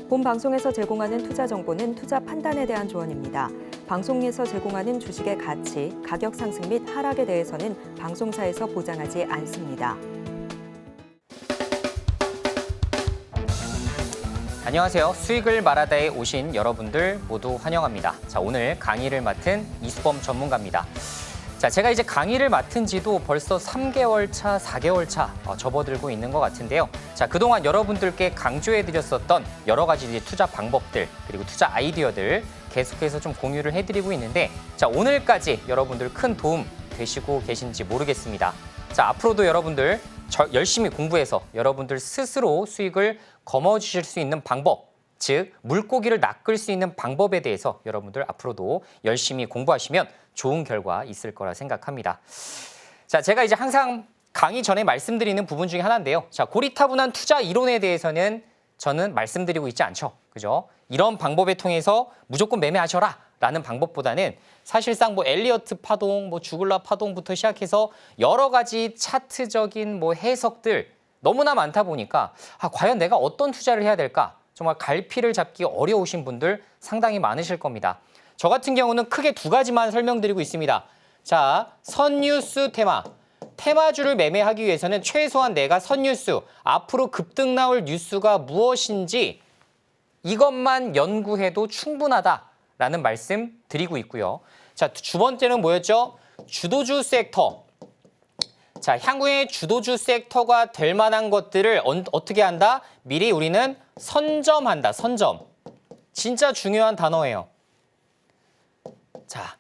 본 방송에서 제공하는 투자 정보는 투자 판단에 대한 조언입니다. 방송에서 제공하는 주식의 가치, 가격 상승 및 하락에 대해서는 방송사에서 보장하지 않습니다. 안녕하세요. 수익을 말하다에 오신 여러분들 모두 환영합니다. 자, 오늘 강의를 맡은 이수범 전문가입니다. 자, 제가 이제 강의를 맡은 지도 벌써 3개월 차, 4개월 차 접어들고 있는 것 같은데요. 자, 그동안 여러분들께 강조해드렸었던 여러 가지 투자 방법들, 그리고 투자 아이디어들 계속해서 좀 공유를 해드리고 있는데, 자, 오늘까지 여러분들 큰 도움 되시고 계신지 모르겠습니다. 자, 앞으로도 여러분들 열심히 공부해서 여러분들 스스로 수익을 거머쥐실 수 있는 방법, 즉 물고기를 낚을 수 있는 방법에 대해서 여러분들 앞으로도 열심히 공부하시면 좋은 결과 있을 거라 생각합니다. 자, 제가 이제 항상 강의 전에 말씀드리는 부분 중에 하나인데요. 자, 고리타분한 투자 이론에 대해서는 저는 말씀드리고 있지 않죠. 그죠? 이런 방법에 통해서 무조건 매매하셔라 라는 방법보다는 사실상 엘리어트 파동, 주글라 파동부터 시작해서 여러 가지 차트적인 해석들 너무나 많다 보니까 과연 내가 어떤 투자를 해야 될까? 정말 갈피를 잡기 어려우신 분들 상당히 많으실 겁니다. 저 같은 경우는 크게 두 가지만 설명드리고 있습니다. 자, 선뉴스 테마주를 매매하기 위해서는 최소한 내가 선뉴스, 앞으로 급등 나올 뉴스가 무엇인지 이것만 연구해도 충분하다라는 말씀 드리고 있고요. 자, 두 번째는 뭐였죠? 주도주 섹터. 자, 향후에 주도주 섹터가 될 만한 것들을 어떻게 한다? 미리 우리는 선점한다. 선점. 진짜 중요한 단어예요. 자,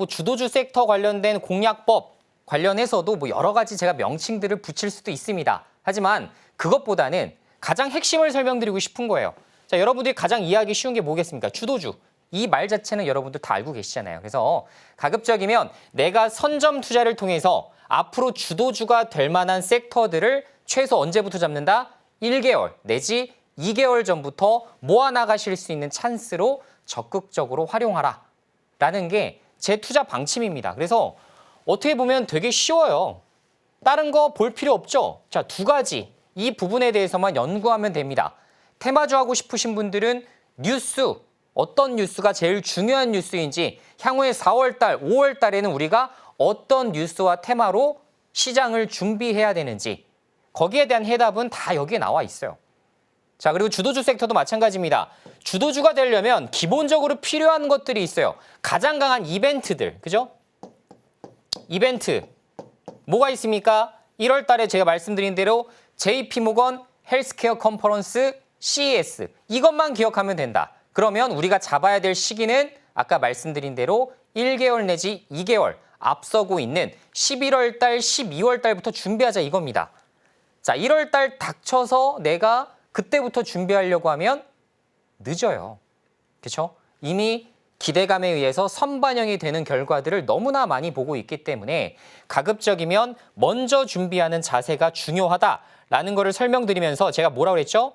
주도주 섹터 관련된 공략법 관련해서도 여러 가지 제가 명칭들을 붙일 수도 있습니다. 하지만 그것보다는 가장 핵심을 설명드리고 싶은 거예요. 자, 여러분들이 가장 이해하기 쉬운 게 뭐겠습니까? 주도주. 이 말 자체는 여러분들 다 알고 계시잖아요. 그래서 가급적이면 내가 선점 투자를 통해서 앞으로 주도주가 될 만한 섹터들을 최소 언제부터 잡는다? 1개월 내지 2개월 전부터 모아나가실 수 있는 찬스로 적극적으로 활용하라 라는 게 제 투자 방침입니다. 그래서 어떻게 보면 되게 쉬워요. 다른 거 볼 필요 없죠? 자, 두 가지 이 부분에 대해서만 연구하면 됩니다. 테마주 하고 싶으신 분들은 뉴스, 어떤 뉴스가 제일 중요한 뉴스인지 향후에 4월달, 5월달에는 우리가 어떤 뉴스와 테마로 시장을 준비해야 되는지 거기에 대한 해답은 다 여기에 나와 있어요. 자, 그리고 주도주 섹터도 마찬가지입니다. 주도주가 되려면 기본적으로 필요한 것들이 있어요. 가장 강한 이벤트들, 그죠? 이벤트. 뭐가 있습니까? 1월 달에 제가 말씀드린 대로 JP모건 헬스케어 컨퍼런스 CES. 이것만 기억하면 된다. 그러면 우리가 잡아야 될 시기는 아까 말씀드린 대로 1개월 내지 2개월 앞서고 있는 11월 달, 12월 달부터 준비하자 이겁니다. 자, 1월 달 닥쳐서 내가 그때부터 준비하려고 하면 늦어요. 그렇죠? 이미 기대감에 의해서 선반영이 되는 결과들을 너무나 많이 보고 있기 때문에 가급적이면 먼저 준비하는 자세가 중요하다라는 거를 설명드리면서 제가 뭐라고 그랬죠?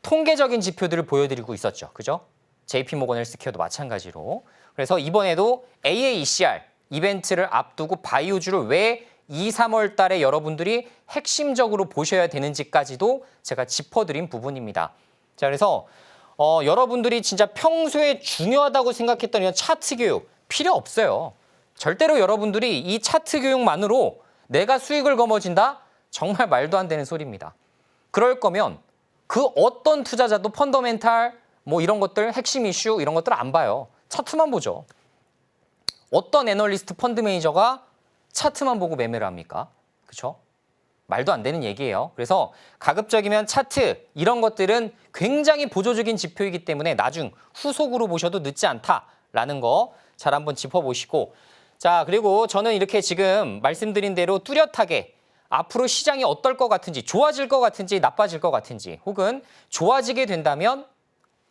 통계적인 지표들을 보여드리고 있었죠. 그죠? JP모건 헬스케어도 마찬가지로. 그래서 이번에도 AAECR 이벤트를 앞두고 바이오주를 왜 2, 3월 달에 여러분들이 핵심적으로 보셔야 되는지까지도 제가 짚어드린 부분입니다. 자, 그래서 여러분들이 진짜 평소에 중요하다고 생각했던 이런 차트 교육 필요 없어요. 절대로 여러분들이 이 차트 교육만으로 내가 수익을 거머쥔다? 정말 말도 안 되는 소리입니다. 그럴 거면 그 어떤 투자자도 펀더멘탈 이런 것들, 핵심 이슈 이런 것들 안 봐요. 차트만 보죠. 어떤 애널리스트 펀드 매니저가 차트만 보고 매매를 합니까? 그렇죠? 말도 안 되는 얘기예요. 그래서 가급적이면 차트 이런 것들은 굉장히 보조적인 지표이기 때문에 나중 후속으로 보셔도 늦지 않다라는 거 잘 한번 짚어보시고, 자, 그리고 저는 이렇게 지금 말씀드린 대로 뚜렷하게 앞으로 시장이 어떨 것 같은지, 좋아질 것 같은지 나빠질 것 같은지, 혹은 좋아지게 된다면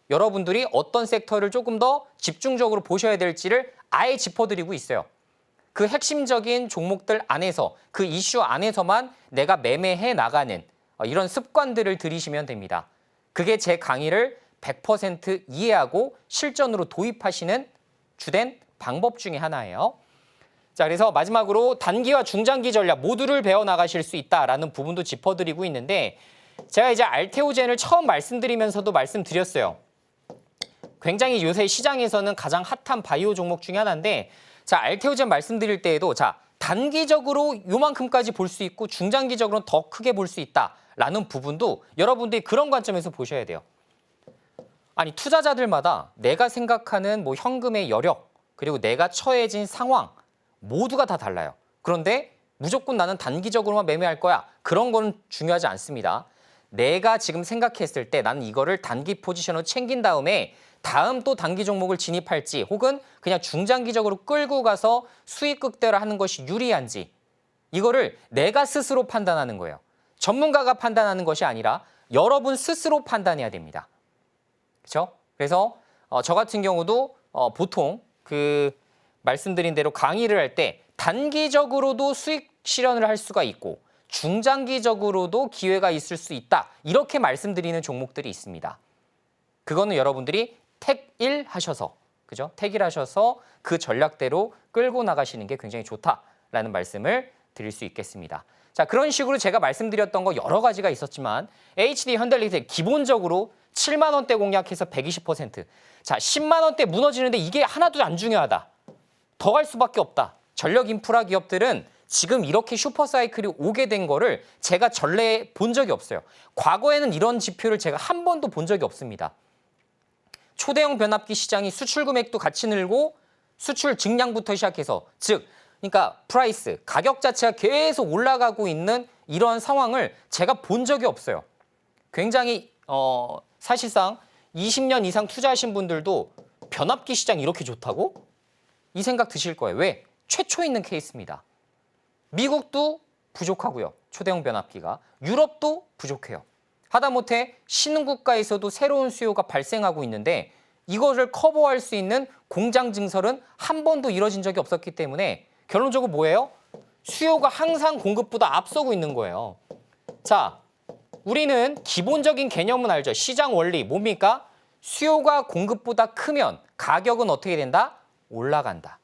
여러분들이 어떤 섹터를 조금 더 집중적으로 보셔야 될지를 아예 짚어드리고 있어요. 그 핵심적인 종목들 안에서, 그 이슈 안에서만 내가 매매해 나가는 이런 습관들을 들이시면 됩니다. 그게 제 강의를 100% 이해하고 실전으로 도입하시는 주된 방법 중에 하나예요. 자, 그래서 마지막으로 단기와 중장기 전략 모두를 배워나가실 수 있다라는 부분도 짚어드리고 있는데, 제가 이제 알테오젠을 처음 말씀드리면서도 말씀드렸어요. 굉장히 요새 시장에서는 가장 핫한 바이오 종목 중에 하나인데, 자, 알테오젠 말씀드릴 때에도 자, 단기적으로 요만큼까지 볼 수 있고 중장기적으로는 더 크게 볼 수 있다라는 부분도 여러분들이 그런 관점에서 보셔야 돼요. 아니, 투자자들마다 내가 생각하는 뭐 현금의 여력, 그리고 내가 처해진 상황 모두가 다 달라요. 그런데 무조건 나는 단기적으로만 매매할 거야. 그런 건 중요하지 않습니다. 내가 지금 생각했을 때 나는 이거를 단기 포지션으로 챙긴 다음에 다음 또 단기 종목을 진입할지 혹은 그냥 중장기적으로 끌고 가서 수익 극대화를 하는 것이 유리한지 이거를 내가 스스로 판단하는 거예요. 전문가가 판단하는 것이 아니라 여러분 스스로 판단해야 됩니다. 그렇죠? 그래서 저 같은 경우도 보통 그 말씀드린 대로 강의를 할 때 단기적으로도 수익 실현을 할 수가 있고 중장기적으로도 기회가 있을 수 있다. 이렇게 말씀드리는 종목들이 있습니다. 그거는 여러분들이 택일 하셔서, 그죠? 택일 하셔서 그 전략대로 끌고 나가시는 게 굉장히 좋다라는 말씀을 드릴 수 있겠습니다. 자, 그런 식으로 제가 말씀드렸던 거 여러 가지가 있었지만 HD 현대리텍 기본적으로 7만 원대 공략해서 120%. 자, 10만 원대 무너지는데 이게 하나도 안 중요하다. 더 갈 수밖에 없다. 전력 인프라 기업들은 지금 이렇게 슈퍼사이클이 오게 된 거를 제가 전례 본 적이 없어요. 과거에는 이런 지표를 제가 한 번도 본 적이 없습니다. 초대형 변압기 시장이 수출 금액도 같이 늘고 수출 증량부터 시작해서 즉 그러니까 프라이스, 가격 자체가 계속 올라가고 있는 이런 상황을 제가 본 적이 없어요. 굉장히 사실상 20년 이상 투자하신 분들도 변압기 시장이 이렇게 좋다고? 이 생각 드실 거예요. 왜? 최초 있는 케이스입니다. 미국도 부족하고요. 초대형 변압기가. 유럽도 부족해요. 하다못해 신흥국가에서도 새로운 수요가 발생하고 있는데 이거를 커버할 수 있는 공장 증설은 한 번도 이뤄진 적이 없었기 때문에 결론적으로 뭐예요? 수요가 항상 공급보다 앞서고 있는 거예요. 자, 우리는 기본적인 개념은 알죠. 시장 원리 뭡니까? 수요가 공급보다 크면 가격은 어떻게 된다? 올라간다.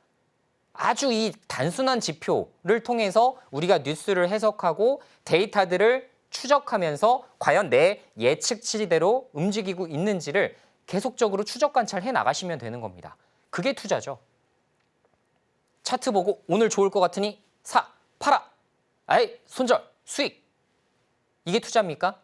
아주 이 단순한 지표를 통해서 우리가 뉴스를 해석하고 데이터들을 추적하면서 과연 내 예측치대로 움직이고 있는지를 계속적으로 추적 관찰해 나가시면 되는 겁니다. 그게 투자죠. 차트 보고 오늘 좋을 것 같으니 사, 팔아. 아이, 손절, 수익. 이게 투자입니까?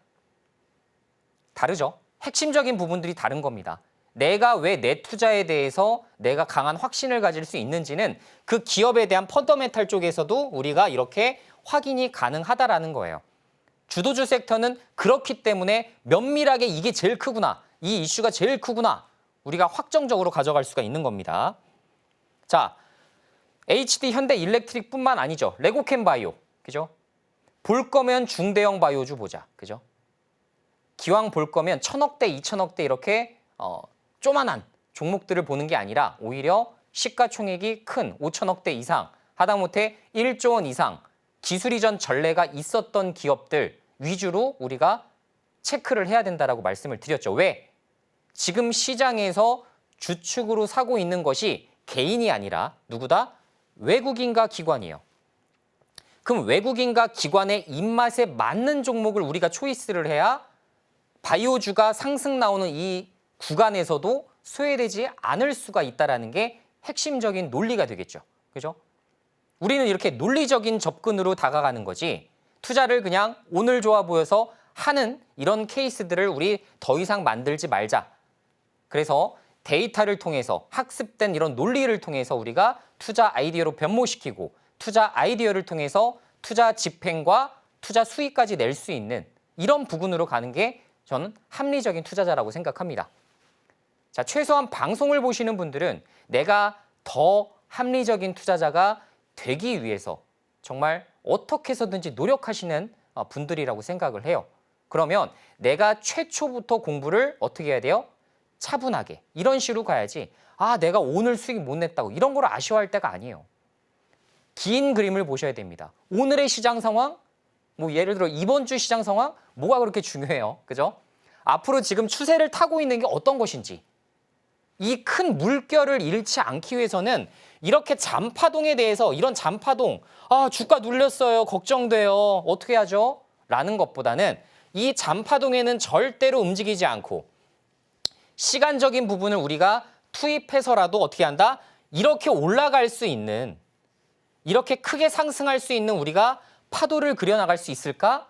다르죠. 핵심적인 부분들이 다른 겁니다. 내가 왜 내 투자에 대해서 내가 강한 확신을 가질 수 있는지는 그 기업에 대한 펀더멘탈 쪽에서도 우리가 이렇게 확인이 가능하다라는 거예요. 주도주 섹터는 그렇기 때문에 면밀하게 이게 제일 크구나. 이 이슈가 제일 크구나. 우리가 확정적으로 가져갈 수가 있는 겁니다. 자, HD 현대 일렉트릭뿐만 아니죠. 레고캠 바이오. 그죠? 볼 거면 중대형 바이오주 보자. 그죠? 기왕 볼 거면 1000억대, 2000억대 이렇게 조만한 종목들을 보는 게 아니라 오히려 시가총액이 큰 5천억대 이상, 하다못해 1조 원 이상 기술 이전 전례가 있었던 기업들 위주로 우리가 체크를 해야 된다라고 말씀을 드렸죠. 왜? 지금 시장에서 주축으로 사고 있는 것이 개인이 아니라 누구다? 외국인과 기관이에요. 그럼 외국인과 기관의 입맛에 맞는 종목을 우리가 초이스를 해야 바이오주가 상승 나오는 이 구간에서도 소외되지 않을 수가 있다는 게 핵심적인 논리가 되겠죠. 그죠? 우리는 이렇게 논리적인 접근으로 다가가는 거지 투자를 그냥 오늘 좋아 보여서 하는 이런 케이스들을 우리 더 이상 만들지 말자. 그래서 데이터를 통해서 학습된 이런 논리를 통해서 우리가 투자 아이디어로 변모시키고 투자 아이디어를 통해서 투자 집행과 투자 수익까지 낼 수 있는 이런 부분으로 가는 게 저는 합리적인 투자자라고 생각합니다. 자, 최소한 방송을 보시는 분들은 내가 더 합리적인 투자자가 되기 위해서 정말 어떻게 해서든지 노력하시는 분들이라고 생각을 해요. 그러면 내가 최초부터 공부를 어떻게 해야 돼요? 차분하게 이런 식으로 가야지 아 내가 오늘 수익 못 냈다고 이런 걸 아쉬워할 때가 아니에요. 긴 그림을 보셔야 됩니다. 오늘의 시장 상황, 뭐 예를 들어 이번 주 시장 상황 뭐가 그렇게 중요해요. 그죠? 앞으로 지금 추세를 타고 있는 게 어떤 것인지 이 큰 물결을 잃지 않기 위해서는 이렇게 잔파동에 대해서 이런 잔파동 아 주가 눌렸어요 걱정돼요 어떻게 하죠? 라는 것보다는 이 잔파동에는 절대로 움직이지 않고 시간적인 부분을 우리가 투입해서라도 어떻게 한다? 이렇게 올라갈 수 있는, 이렇게 크게 상승할 수 있는 우리가 파도를 그려나갈 수 있을까?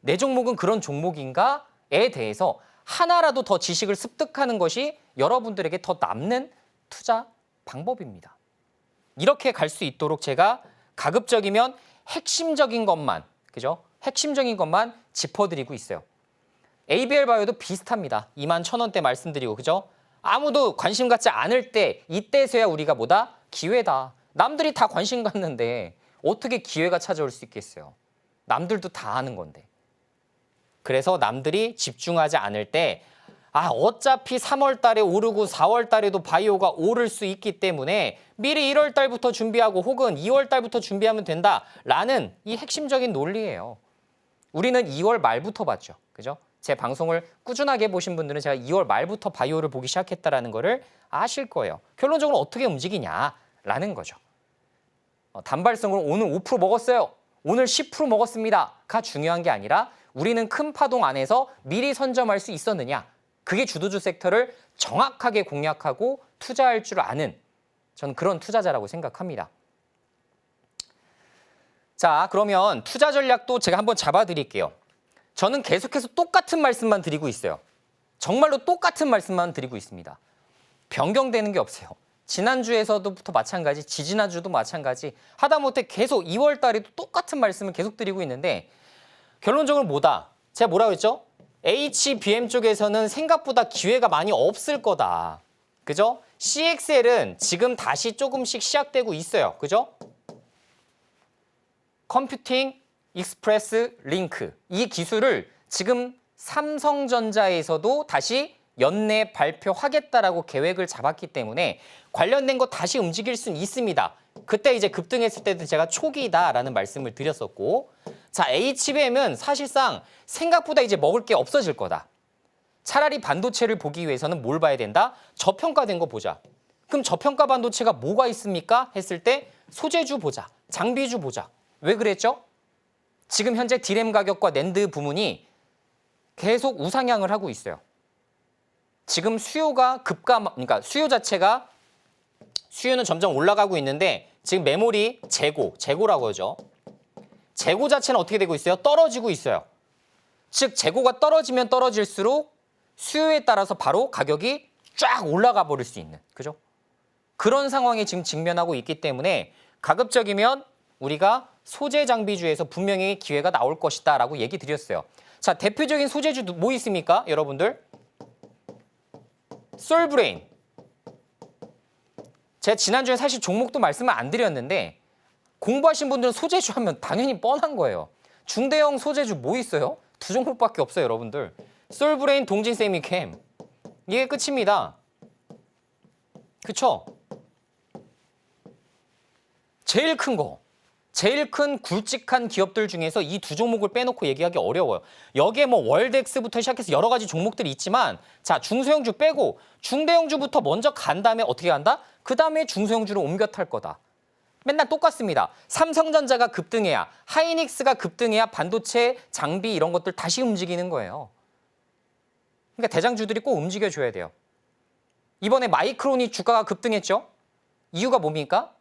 내 종목은 그런 종목인가에 대해서 하나라도 더 지식을 습득하는 것이 여러분들에게 더 남는 투자 방법입니다. 이렇게 갈 수 있도록 제가 가급적이면 핵심적인 것만, 그죠? 핵심적인 것만 짚어드리고 있어요. ABL 바이오도 비슷합니다. 21,000원대 말씀드리고, 그죠? 아무도 관심 갖지 않을 때, 이때서야 우리가 뭐다? 기회다. 남들이 다 관심 갖는데 어떻게 기회가 찾아올 수 있겠어요? 남들도 다 하는 건데. 그래서 남들이 집중하지 않을 때, 어차피 3월 달에 오르고 4월 달에도 바이오가 오를 수 있기 때문에 미리 1월 달부터 준비하고 혹은 2월 달부터 준비하면 된다라는 이 핵심적인 논리예요. 우리는 2월 말부터 봤죠. 그죠? 제 방송을 꾸준하게 보신 분들은 제가 2월 말부터 바이오를 보기 시작했다라는 거를 아실 거예요. 결론적으로 어떻게 움직이냐라는 거죠. 단발성으로 오늘 5% 먹었어요. 오늘 10% 먹었습니다가 중요한 게 아니라 우리는 큰 파동 안에서 미리 선점할 수 있었느냐. 그게 주도주 섹터를 정확하게 공략하고 투자할 줄 아는, 저는 그런 투자자라고 생각합니다. 자, 그러면 투자 전략도 제가 한번 잡아드릴게요. 저는 계속해서 똑같은 말씀만 드리고 있어요. 정말로 똑같은 말씀만 드리고 있습니다. 변경되는 게 없어요. 지난주에서부터 마찬가지, 지지난주도 마찬가지, 하다못해 계속 2월 달에도 똑같은 말씀을 계속 드리고 있는데 결론적으로 뭐다? 제가 뭐라고 했죠? HBM 쪽에서는 생각보다 기회가 많이 없을 거다. 그죠? CXL은 지금 다시 조금씩 시작되고 있어요. 그죠? 컴퓨팅 익스프레스 링크. 이 기술을 지금 삼성전자에서도 다시 연내 발표하겠다라고 계획을 잡았기 때문에 관련된 거 다시 움직일 수는 있습니다. 그때 이제 급등했을 때도 제가 초기다라는 말씀을 드렸었고, 자, HBM은 사실상 생각보다 이제 먹을 게 없어질 거다. 차라리 반도체를 보기 위해서는 뭘 봐야 된다? 저평가된 거 보자. 그럼 저평가 반도체가 뭐가 있습니까? 했을 때 소재주 보자, 장비주 보자. 왜 그랬죠? 지금 현재 디램 가격과 낸드 부문이 계속 우상향을 하고 있어요. 지금 수요가 그러니까 수요는 점점 올라가고 있는데 지금 메모리 재고라고 하죠. 재고 자체는 어떻게 되고 있어요? 떨어지고 있어요. 즉 재고가 떨어지면 떨어질수록 수요에 따라서 바로 가격이 쫙 올라가 버릴 수 있는, 그죠? 그런 상황에 지금 직면하고 있기 때문에 가급적이면 우리가 소재 장비주에서 분명히 기회가 나올 것이다라고 얘기 드렸어요. 자, 대표적인 소재주 뭐 있습니까, 여러분들? 솔브레인. 제가 지난주에 사실 종목도 말씀을 안 드렸는데 공부하신 분들은 소재주 하면 당연히 뻔한 거예요. 중대형 소재주 뭐 있어요? 두 종목밖에 없어요, 여러분들. 솔브레인, 동진세미캠. 이게 끝입니다. 그쵸? 제일 큰 굵직한 기업들 중에서 이 두 종목을 빼놓고 얘기하기 어려워요. 여기에 뭐 월덱스부터 시작해서 여러 가지 종목들이 있지만, 자, 중소형주 빼고 중대형주부터 먼저 간 다음에 어떻게 한다? 그 다음에 중소형주로 옮겨 탈 거다. 맨날 똑같습니다. 삼성전자가 급등해야, 하이닉스가 급등해야 반도체, 장비 이런 것들 다시 움직이는 거예요. 그러니까 대장주들이 꼭 움직여줘야 돼요. 이번에 마이크론이 주가가 급등했죠? 이유가 뭡니까?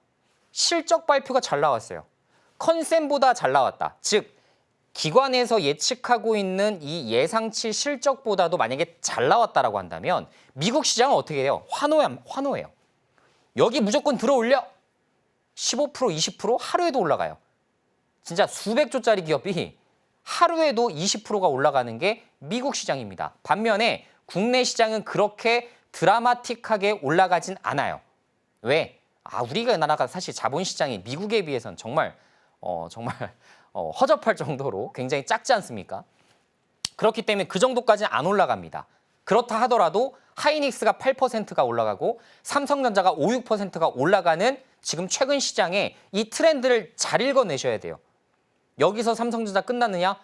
실적 발표가 잘 나왔어요. 컨센보다 잘 나왔다. 즉, 기관에서 예측하고 있는 이 예상치 실적보다도 만약에 잘 나왔다라고 한다면 미국 시장은 어떻게 해요? 환호해요. 여기 무조건 들어올려. 15%, 20% 하루에도 올라가요. 진짜 수백 조짜리 기업이 하루에도 20%가 올라가는 게 미국 시장입니다. 반면에 국내 시장은 그렇게 드라마틱하게 올라가진 않아요. 왜? 우리가 나라가 사실 자본시장이 미국에 비해서는 정말 허접할 정도로 굉장히 작지 않습니까? 그렇기 때문에 그 정도까지는 안 올라갑니다. 그렇다 하더라도 하이닉스가 8%가 올라가고 삼성전자가 5, 6%가 올라가는 지금 최근 시장에 이 트렌드를 잘 읽어내셔야 돼요. 여기서 삼성전자 끝났느냐?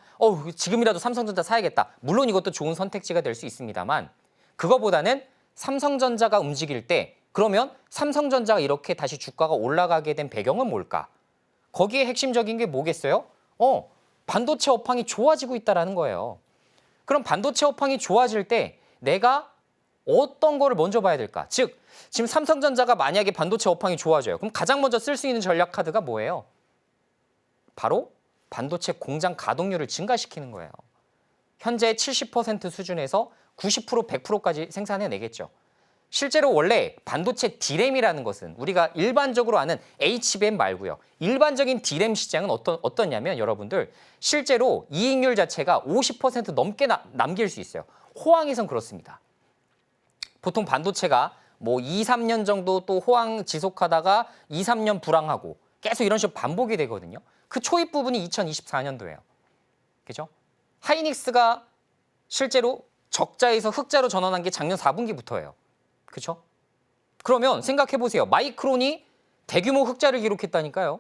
지금이라도 삼성전자 사야겠다. 물론 이것도 좋은 선택지가 될 수 있습니다만 그거보다는 삼성전자가 움직일 때 그러면 삼성전자가 이렇게 다시 주가가 올라가게 된 배경은 뭘까? 거기에 핵심적인 게 뭐겠어요? 반도체 업황이 좋아지고 있다는 거예요. 그럼 반도체 업황이 좋아질 때 내가 어떤 거를 먼저 봐야 될까? 즉, 지금 삼성전자가 만약에 반도체 업황이 좋아져요. 그럼 가장 먼저 쓸 수 있는 전략 카드가 뭐예요? 바로 반도체 공장 가동률을 증가시키는 거예요. 현재 70% 수준에서 90%, 100%까지 생산해내겠죠. 실제로 원래 반도체 D램이라는 것은 우리가 일반적으로 아는 HBM 말고요. 일반적인 D램 시장은 어떠냐면 여러분들 실제로 이익률 자체가 50% 넘게 남길 수 있어요. 호황에선 그렇습니다. 보통 반도체가 뭐 2, 3년 정도 또 호황 지속하다가 2, 3년 불황하고 계속 이런 식으로 반복이 되거든요. 그 초입 부분이 2024년도예요. 그죠? 하이닉스가 실제로 적자에서 흑자로 전환한 게 작년 4분기부터예요. 그렇죠? 그러면 생각해 보세요. 마이크론이 대규모 흑자를 기록했다니까요.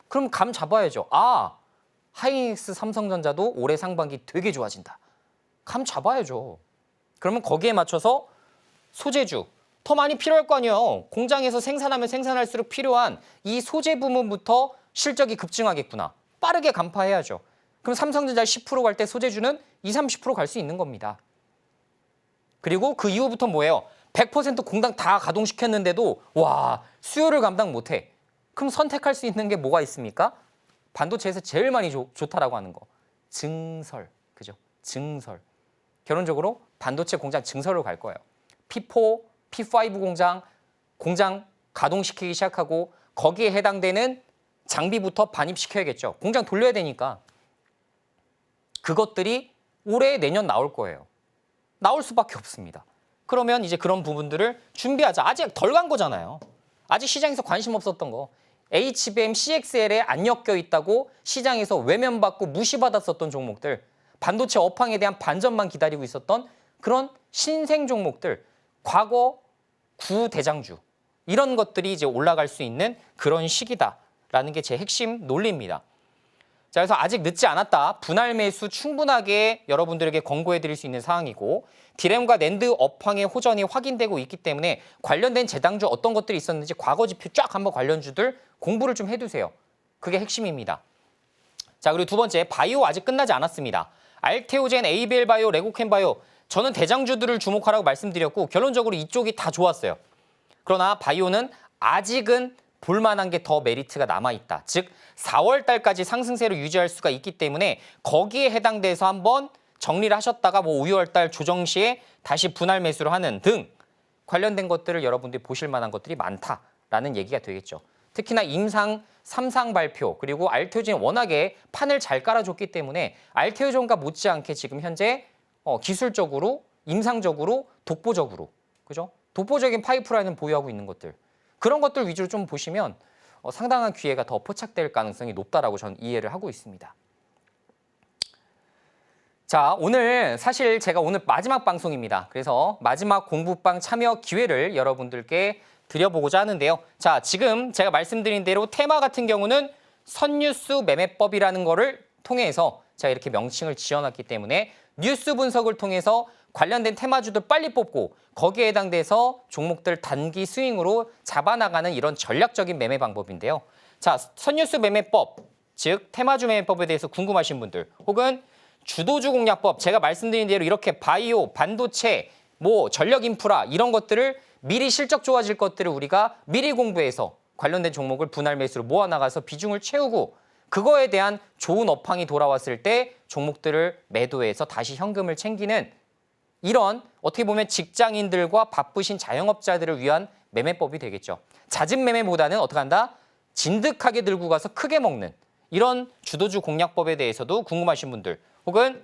그럼 감 잡아야죠. 아, 하이닉스 삼성전자도 올해 상반기 되게 좋아진다. 감 잡아야죠. 그러면 거기에 맞춰서 소재주 더 많이 필요할 거 아니에요. 공장에서 생산하면 생산할수록 필요한 이 소재 부문부터 실적이 급증하겠구나. 빠르게 간파해야죠. 그럼 삼성전자 10% 갈 때 소재주는 20, 30% 갈 수 있는 겁니다. 그리고 그 이후부터 뭐예요? 100% 공장 다 가동시켰는데도 와, 수요를 감당 못해. 그럼 선택할 수 있는 게 뭐가 있습니까? 반도체에서 제일 많이 좋다라고 하는 거. 증설. 그죠? 증설. 결론적으로 반도체 공장 증설로 갈 거예요. P4, P5 공장 가동시키기 시작하고 거기에 해당되는 장비부터 반입시켜야겠죠. 공장 돌려야 되니까. 그것들이 올해 내년 나올 거예요. 나올 수밖에 없습니다. 그러면 이제 그런 부분들을 준비하자. 아직 덜 간 거잖아요. 아직 시장에서 관심 없었던 거. HBM, CXL에 안 엮여 있다고 시장에서 외면받고 무시받았었던 종목들. 반도체 업황에 대한 반전만 기다리고 있었던 그런 신생 종목들. 과거 구대장주. 이런 것들이 이제 올라갈 수 있는 그런 시기다라는 게 제 핵심 논리입니다. 자, 그래서 아직 늦지 않았다. 분할 매수 충분하게 여러분들에게 권고해 드릴 수 있는 사항이고 디램과 낸드 업황의 호전이 확인되고 있기 때문에 관련된 재당주 어떤 것들이 있었는지 과거 지표 쫙 한번 관련주들 공부를 좀 해두세요. 그게 핵심입니다. 자, 그리고 두 번째, 바이오 아직 끝나지 않았습니다. 알테오젠, 에이벨 바이오, 레고캠 바이오. 저는 대장주들을 주목하라고 말씀드렸고 결론적으로 이쪽이 다 좋았어요. 그러나 바이오는 아직은 볼만한 게 더 메리트가 남아있다. 즉 4월 달까지 상승세를 유지할 수가 있기 때문에 거기에 해당돼서 한번 정리를 하셨다가 뭐 5월 달 조정 시에 다시 분할 매수를 하는 등 관련된 것들을 여러분들이 보실 만한 것들이 많다라는 얘기가 되겠죠. 특히나 임상 3상 발표 그리고 알테오젠 워낙에 판을 잘 깔아줬기 때문에 알테오젠과 못지않게 지금 현재 기술적으로 임상적으로 독보적으로 그죠? 독보적인 파이프라인을 보유하고 있는 것들. 그런 것들 위주로 좀 보시면 상당한 기회가 더 포착될 가능성이 높다라고 저는 이해를 하고 있습니다. 자, 오늘 사실 제가 오늘 마지막 방송입니다. 그래서 마지막 공부방 참여 기회를 여러분들께 드려보고자 하는데요. 자, 지금 제가 말씀드린 대로 테마 같은 경우는 선뉴스 매매법이라는 거를 통해서 제가 이렇게 명칭을 지어놨기 때문에 뉴스 분석을 통해서 관련된 테마주들 빨리 뽑고 거기에 해당돼서 종목들 단기 스윙으로 잡아나가는 이런 전략적인 매매 방법인데요. 자, 선뉴스 매매법, 즉 테마주 매매법에 대해서 궁금하신 분들 혹은 주도주 공략법, 제가 말씀드린 대로 이렇게 바이오, 반도체, 뭐 전력 인프라 이런 것들을 미리 실적 좋아질 것들을 우리가 미리 공부해서 관련된 종목을 분할 매수로 모아나가서 비중을 채우고 그거에 대한 좋은 업황이 돌아왔을 때 종목들을 매도해서 다시 현금을 챙기는 이런 어떻게 보면 직장인들과 바쁘신 자영업자들을 위한 매매법이 되겠죠. 잦은 매매보다는 어떻게 한다? 진득하게 들고 가서 크게 먹는 이런 주도주 공략법에 대해서도 궁금하신 분들 혹은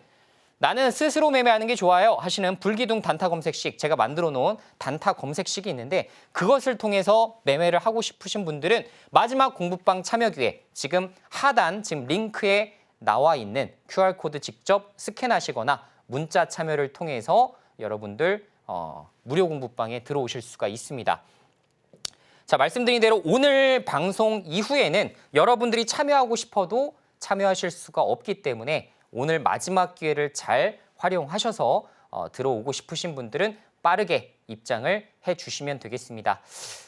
나는 스스로 매매하는 게 좋아요 하시는 불기둥 단타 검색식 제가 만들어 놓은 단타 검색식이 있는데 그것을 통해서 매매를 하고 싶으신 분들은 마지막 공부방 참여 기회 지금 하단 지금 링크에 나와 있는 QR코드 직접 스캔하시거나 문자 참여를 통해서 여러분들 무료 공부방에 들어오실 수가 있습니다. 자, 말씀드린 대로 오늘 방송 이후에는 여러분들이 참여하고 싶어도 참여하실 수가 없기 때문에 오늘 마지막 기회를 잘 활용하셔서 들어오고 싶으신 분들은 빠르게 입장을 해주시면 되겠습니다.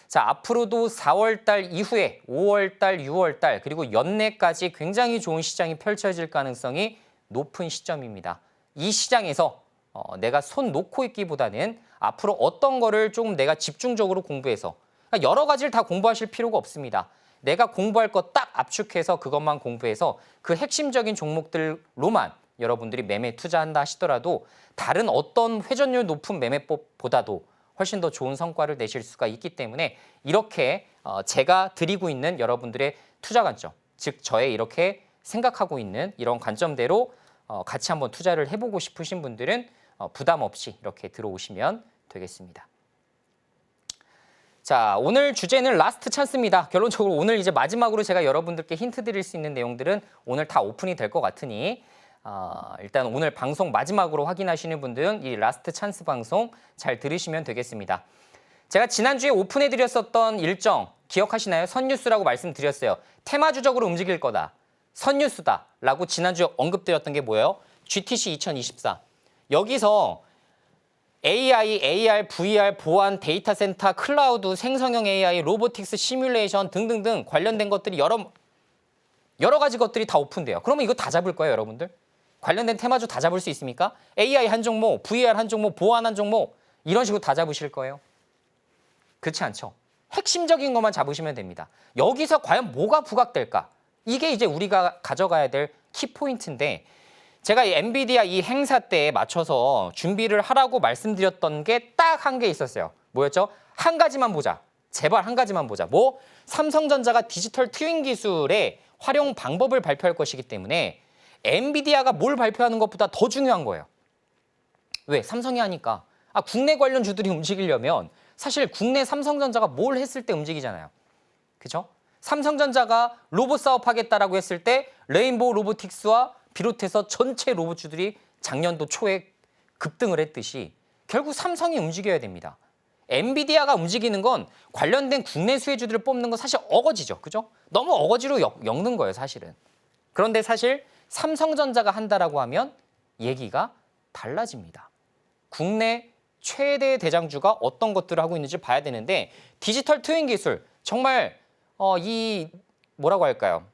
자, 앞으로도 4월 달 이후에 5월 달, 6월 달 그리고 연내까지 굉장히 좋은 시장이 펼쳐질 가능성이 높은 시점입니다. 이 시장에서 내가 손 놓고 있기보다는 앞으로 어떤 거를 조금 내가 집중적으로 공부해서 그러니까 여러 가지를 다 공부하실 필요가 없습니다. 내가 공부할 거 딱 압축해서 그것만 공부해서 그 핵심적인 종목들로만 여러분들이 매매 투자한다 하시더라도 다른 어떤 회전율 높은 매매법보다도 훨씬 더 좋은 성과를 내실 수가 있기 때문에 이렇게 제가 드리고 있는 여러분들의 투자 관점, 즉 저의 이렇게 생각하고 있는 이런 관점대로 같이 한번 투자를 해보고 싶으신 분들은 부담 없이 이렇게 들어오시면 되겠습니다. 자, 오늘 주제는 라스트 찬스입니다. 결론적으로 오늘 이제 마지막으로 제가 여러분들께 힌트 드릴 수 있는 내용들은 오늘 다 오픈이 될 것 같으니 일단 오늘 방송 마지막으로 확인하시는 분들은 이 라스트 찬스 방송 잘 들으시면 되겠습니다. 제가 지난주에 오픈해드렸었던 일정 기억하시나요? 선뉴스라고 말씀드렸어요. 테마주적으로 움직일 거다. 선뉴스다라고 지난주에 언급드렸던 게 뭐예요? GTC 2024. 여기서 AI, AR, VR, 보안, 데이터 센터, 클라우드, 생성형 AI, 로보틱스, 시뮬레이션 등등등 관련된 것들이 여러 가지 것들이 다 오픈돼요. 그러면 이거 다 잡을 거예요, 여러분들? 관련된 테마주 다 잡을 수 있습니까? AI 한 종목, VR 한 종목, 보안 한 종목 이런 식으로 다 잡으실 거예요? 그렇지 않죠. 핵심적인 것만 잡으시면 됩니다. 여기서 과연 뭐가 부각될까? 이게 이제 우리가 가져가야 될 키포인트인데 제가 이 엔비디아 이 행사 때에 맞춰서 준비를 하라고 말씀드렸던 게 딱 한 개 있었어요. 뭐였죠? 한 가지만 보자. 제발 한 가지만 보자. 뭐? 삼성전자가 디지털 트윈 기술의 활용 방법을 발표할 것이기 때문에 엔비디아가 뭘 발표하는 것보다 더 중요한 거예요. 왜? 삼성이 하니까. 국내 관련 주들이 움직이려면 사실 국내 삼성전자가 뭘 했을 때 움직이잖아요. 그죠? 삼성전자가 로봇 사업하겠다라고 했을 때 레인보우 로보틱스와 비롯해서 전체 로봇주들이 작년도 초에 급등을 했듯이 결국 삼성이 움직여야 됩니다. 엔비디아가 움직이는 건 관련된 국내 수혜주들을 뽑는 건 사실 어거지죠. 그죠? 너무 어거지로 엮는 거예요, 사실은. 그런데 사실 삼성전자가 한다라고 하면 얘기가 달라집니다. 국내 최대 대장주가 어떤 것들을 하고 있는지 봐야 되는데 디지털 트윈 기술 정말 뭐라고 할까요?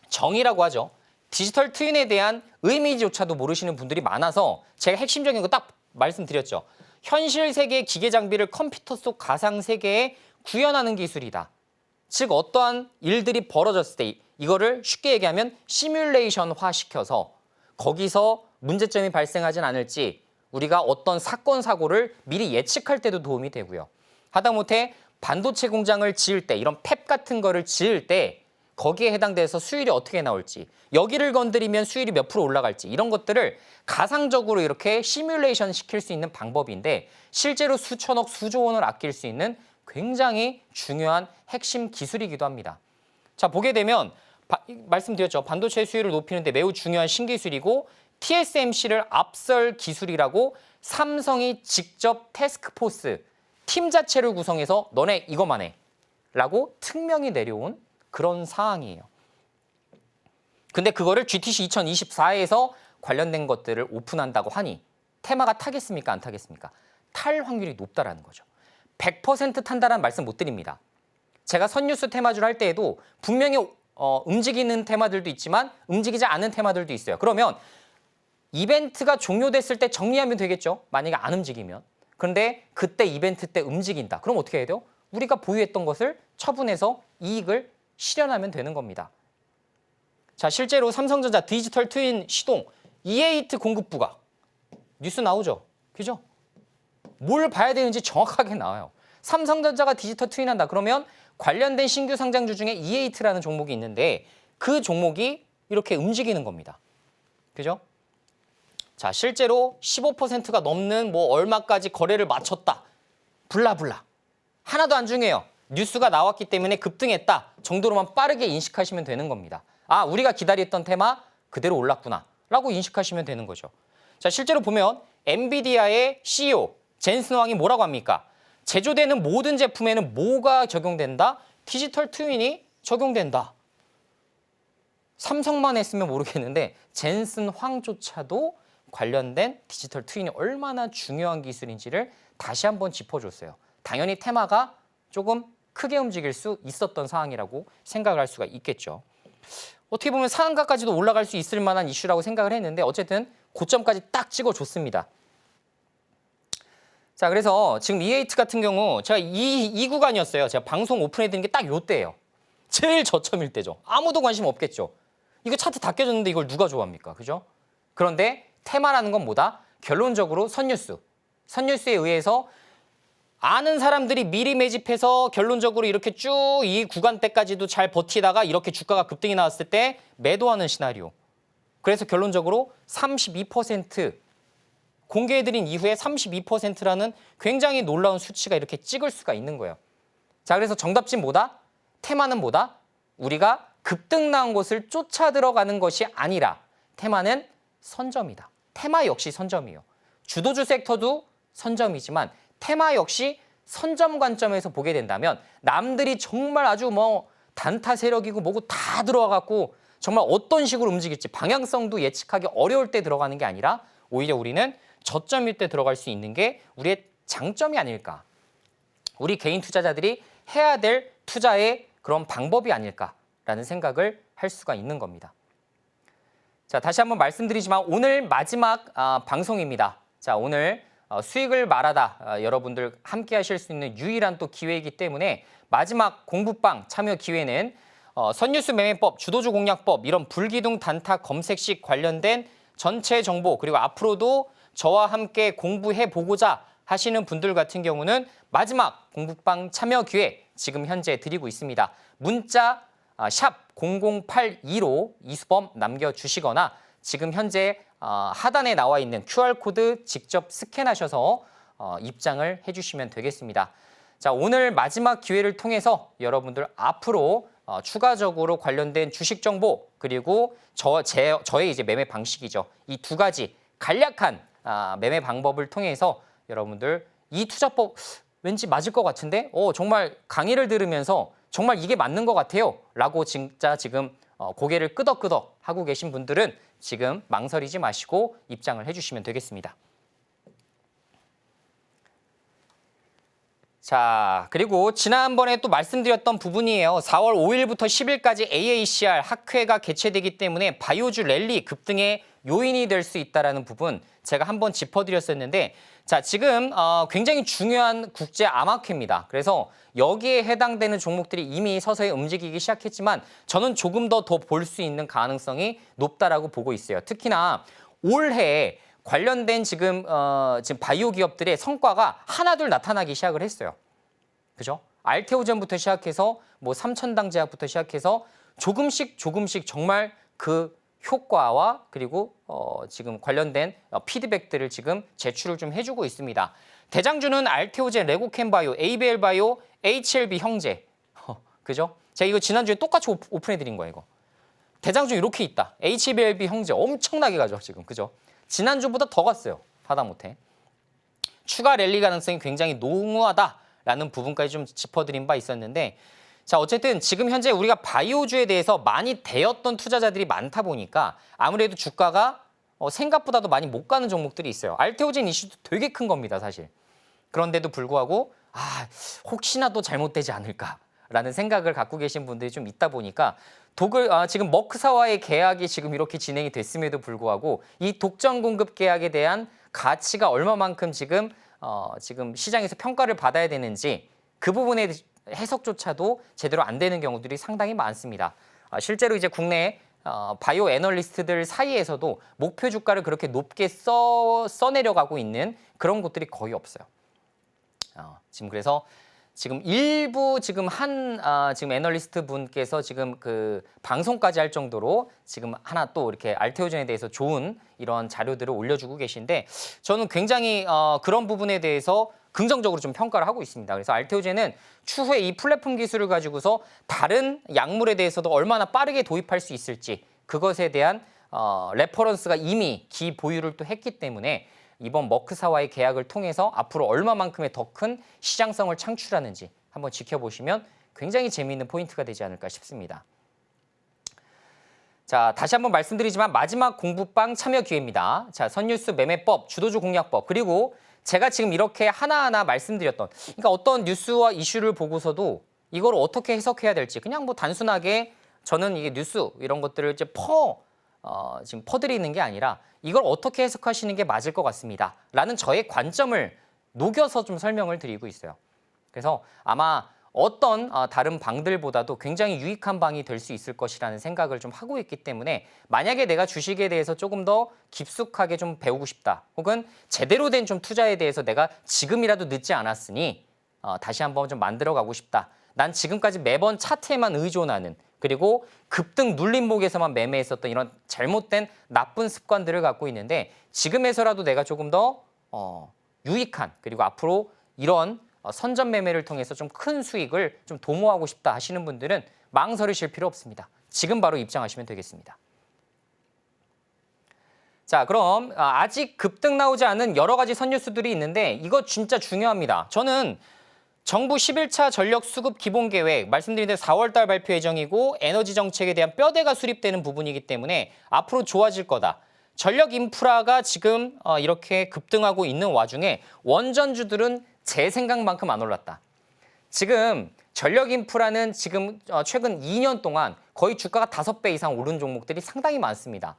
정의라고 하죠. 디지털 트윈에 대한 의미조차도 모르시는 분들이 많아서 제가 핵심적인 거 딱 말씀드렸죠. 현실 세계의 기계 장비를 컴퓨터 속 가상 세계에 구현하는 기술이다. 즉 어떠한 일들이 벌어졌을 때 이거를 쉽게 얘기하면 시뮬레이션화 시켜서 거기서 문제점이 발생하진 않을지 우리가 어떤 사건 사고를 미리 예측할 때도 도움이 되고요. 하다못해 반도체 공장을 지을 때 이런 팹 같은 거를 지을 때 거기에 해당돼서 수율이 어떻게 나올지 여기를 건드리면 수율이 몇 프로 올라갈지 이런 것들을 가상적으로 이렇게 시뮬레이션 시킬 수 있는 방법인데 실제로 수천억 수조 원을 아낄 수 있는 굉장히 중요한 핵심 기술이기도 합니다. 자, 보게 되면 말씀드렸죠. 반도체 수율을 높이는 데 매우 중요한 신기술이고 TSMC를 앞설 기술이라고 삼성이 직접 태스크포스 팀 자체를 구성해서 너네 이거만 해 라고 특명히 내려온 그런 사항이에요. 근데 그거를 GTC 2024에서 관련된 것들을 오픈한다고 하니 테마가 타겠습니까? 안 타겠습니까? 탈 확률이 높다라는 거죠. 100% 탄다라는 말씀 못 드립니다. 제가 선뉴스 테마주를 할 때에도 분명히 움직이는 테마들도 있지만 움직이지 않은 테마들도 있어요. 그러면 이벤트가 종료됐을 때 정리하면 되겠죠. 만약에 안 움직이면. 그런데 그때 이벤트 때 움직인다. 그럼 어떻게 해야 돼요? 우리가 보유했던 것을 처분해서 이익을 실현하면 되는 겁니다. 자, 실제로 삼성전자 디지털 트윈 시동 E8 공급부가 뉴스 나오죠. 그죠? 뭘 봐야 되는지 정확하게 나와요. 삼성전자가 디지털 트윈한다. 그러면 관련된 신규 상장주 중에 E8라는 종목이 있는데 그 종목이 이렇게 움직이는 겁니다. 그죠? 자, 실제로 15%가 넘는 뭐 얼마까지 거래를 마쳤다. 블라블라. 하나도 안 중요해요. 뉴스가 나왔기 때문에 급등했다 정도로만 빠르게 인식하시면 되는 겁니다. 우리가 기다렸던 테마 그대로 올랐구나 라고 인식하시면 되는 거죠. 자, 실제로 보면 엔비디아의 CEO 젠슨 황이 뭐라고 합니까? 제조되는 모든 제품에는 뭐가 적용된다? 디지털 트윈이 적용된다. 삼성만 했으면 모르겠는데 젠슨 황조차도 관련된 디지털 트윈이 얼마나 중요한 기술인지를 다시 한번 짚어줬어요. 당연히 테마가 조금 크게 움직일 수 있었던 상황이라고 생각할 수가 있겠죠. 어떻게 보면 상한가까지도 올라갈 수 있을 만한 이슈라고 생각을 했는데 어쨌든 고점까지 딱 찍어줬습니다. 자, 그래서 지금 E8 같은 경우 제가 이 구간이었어요. 제가 방송 오픈해드린 게 딱 요때예요. 제일 저점일 때죠. 아무도 관심 없겠죠. 이거 차트 다 깨졌는데 이걸 누가 좋아합니까? 그죠? 그런데 테마라는 건 뭐다? 결론적으로 선뉴스. 선뉴스에 의해서 아는 사람들이 미리 매집해서 결론적으로 이렇게 쭉 이 구간대까지도 잘 버티다가 이렇게 주가가 급등이 나왔을 때 매도하는 시나리오. 그래서 결론적으로 32% 공개해드린 이후에 32%라는 굉장히 놀라운 수치가 이렇게 찍을 수가 있는 거예요. 자, 그래서 정답진 뭐다? 테마는 뭐다? 우리가 급등 나온 곳을 쫓아 들어가는 것이 아니라 테마는 선점이다. 테마 역시 선점이에요. 주도주 섹터도 선점이지만 테마 역시 선점 관점에서 보게 된다면 남들이 정말 아주 뭐 단타 세력이고 뭐고 다 들어와갖고 정말 어떤 식으로 움직일지 방향성도 예측하기 어려울 때 들어가는 게 아니라 오히려 우리는 저점일 때 들어갈 수 있는 게 우리의 장점이 아닐까. 우리 개인 투자자들이 해야 될 투자의 그런 방법이 아닐까라는 생각을 할 수가 있는 겁니다. 자, 다시 한번 말씀드리지만 오늘 마지막 방송입니다. 자, 오늘 수익을 말하다 여러분들 함께 하실 수 있는 유일한 또 기회이기 때문에 마지막 공부방 참여 기회는 선뉴스 매매법, 주도주 공략법 이런 불기둥 단타 검색식 관련된 전체 정보 그리고 앞으로도 저와 함께 공부해 보고자 하시는 분들 같은 경우는 마지막 공부방 참여 기회 지금 현재 드리고 있습니다. 문자 샵 0082로 이수범 남겨주시거나 지금 현재 하단에 나와 있는 QR코드 직접 스캔하셔서 입장을 해주시면 되겠습니다. 자, 오늘 마지막 기회를 통해서 여러분들 앞으로 추가적으로 관련된 주식 정보 그리고 저의 이제 매매 방식이죠. 이 두 가지 간략한 매매 방법을 통해서 여러분들 이 투자법 왠지 맞을 것 같은데 정말 강의를 들으면서 정말 이게 맞는 것 같아요 라고 진짜 지금 고개를 끄덕끄덕 하고 계신 분들은 지금 망설이지 마시고 입장을 해주시면 되겠습니다. 자, 그리고 지난번에 또 말씀드렸던 부분이에요. 4월 5일부터 10일까지 AACR 학회가 개최되기 때문에 바이오주 랠리 급등의 요인이 될 수 있다는 부분 제가 한번 짚어드렸었는데 자, 지금 굉장히 중요한 국제 암학회입니다. 그래서 여기에 해당되는 종목들이 이미 서서히 움직이기 시작했지만 저는 조금 더 볼 수 있는 가능성이 높다라고 보고 있어요. 특히나 올해 관련된 지금 바이오 기업들의 성과가 하나둘 나타나기 시작을 했어요. 그죠? 알테오젠부터 시작해서 뭐 삼천당 제약부터 시작해서 조금씩 정말 그 효과와 그리고 지금 관련된 피드백들을 지금 제출을 좀 해주고 있습니다. 대장주는 알테오젠, 레고캠바이오, 에이벨바이오, HLB 형제. 그죠? 제가 이거 지난주에 똑같이 오픈해드린 거예요. 이거. 대장주 이렇게 있다. HLB 형제 엄청나게 가죠. 지금. 그죠? 지난주보다 더 갔어요. 하다못해. 추가 랠리 가능성이 굉장히 농후하다라는 부분까지 좀 짚어드린 바 있었는데 자, 어쨌든 지금 현재 우리가 바이오주에 대해서 많이 대었던 투자자들이 많다 보니까 아무래도 주가가 생각보다도 많이 못 가는 종목들이 있어요. 알테오젠 이슈도 되게 큰 겁니다, 사실. 그런데도 불구하고 혹시나 또 잘못되지 않을까라는 생각을 갖고 계신 분들이 좀 있다 보니까 지금 머크사와의 계약이 지금 이렇게 진행이 됐음에도 불구하고 이 독점 공급 계약에 대한 가치가 얼마만큼 지금 시장에서 평가를 받아야 되는지 그 부분에 해석조차도 제대로 안 되는 경우들이 상당히 많습니다. 실제로 이제 국내 바이오 애널리스트들 사이에서도 목표 주가를 그렇게 높게 써내려가고 있는 그런 곳들이 거의 없어요. 지금 그래서 지금 일부 지금 지금 애널리스트 분께서 지금 그 방송까지 할 정도로 지금 하나 또 이렇게 알테오젠에 대해서 좋은 이런 자료들을 올려주고 계신데 저는 굉장히 그런 부분에 대해서 긍정적으로 좀 평가를 하고 있습니다. 그래서 알테오젠은 추후에 이 플랫폼 기술을 가지고서 다른 약물에 대해서도 얼마나 빠르게 도입할 수 있을지 그것에 대한 레퍼런스가 이미 기보유를 또 했기 때문에 이번 머크사와의 계약을 통해서 앞으로 얼마만큼의 더 큰 시장성을 창출하는지 한번 지켜보시면 굉장히 재미있는 포인트가 되지 않을까 싶습니다. 자, 다시 한번 말씀드리지만 마지막 공부방 참여 기회입니다. 자, 선뉴스 매매법, 주도주 공략법 그리고 제가 지금 이렇게 하나하나 말씀드렸던 그러니까 어떤 뉴스와 이슈를 보고서도 이걸 어떻게 해석해야 될지 그냥 뭐 단순하게 저는 이게 뉴스 이런 것들을 이제 지금 퍼드리는 게 아니라 이걸 어떻게 해석하시는 게 맞을 것 같습니다. 라는 저의 관점을 녹여서 좀 설명을 드리고 있어요. 그래서 아마 어떤 다른 방들보다도 굉장히 유익한 방이 될 수 있을 것이라는 생각을 좀 하고 있기 때문에 만약에 내가 주식에 대해서 조금 더 깊숙하게 좀 배우고 싶다. 혹은 제대로 된 좀 투자에 대해서 내가 지금이라도 늦지 않았으니 다시 한번 좀 만들어 가고 싶다. 난 지금까지 매번 차트에만 의존하는 그리고 급등 눌림목에서만 매매했었던 이런 잘못된 나쁜 습관들을 갖고 있는데 지금에서라도 내가 조금 더 유익한 그리고 앞으로 이런 선전 매매를 통해서 좀 큰 수익을 좀 도모하고 싶다 하시는 분들은 망설이실 필요 없습니다. 지금 바로 입장하시면 되겠습니다. 자, 그럼 아직 급등 나오지 않은 여러 가지 선뉴스들이 있는데 이거 진짜 중요합니다. 저는 정부 11차 전력 수급 기본 계획 말씀드린 대로 4월 달 발표 예정이고 에너지 정책에 대한 뼈대가 수립되는 부분이기 때문에 앞으로 좋아질 거다. 전력 인프라가 지금 이렇게 급등하고 있는 와중에 원전주들은 제 생각만큼 안 올랐다. 지금 전력 인프라는 지금 최근 2년 동안 거의 주가가 5배 이상 오른 종목들이 상당히 많습니다.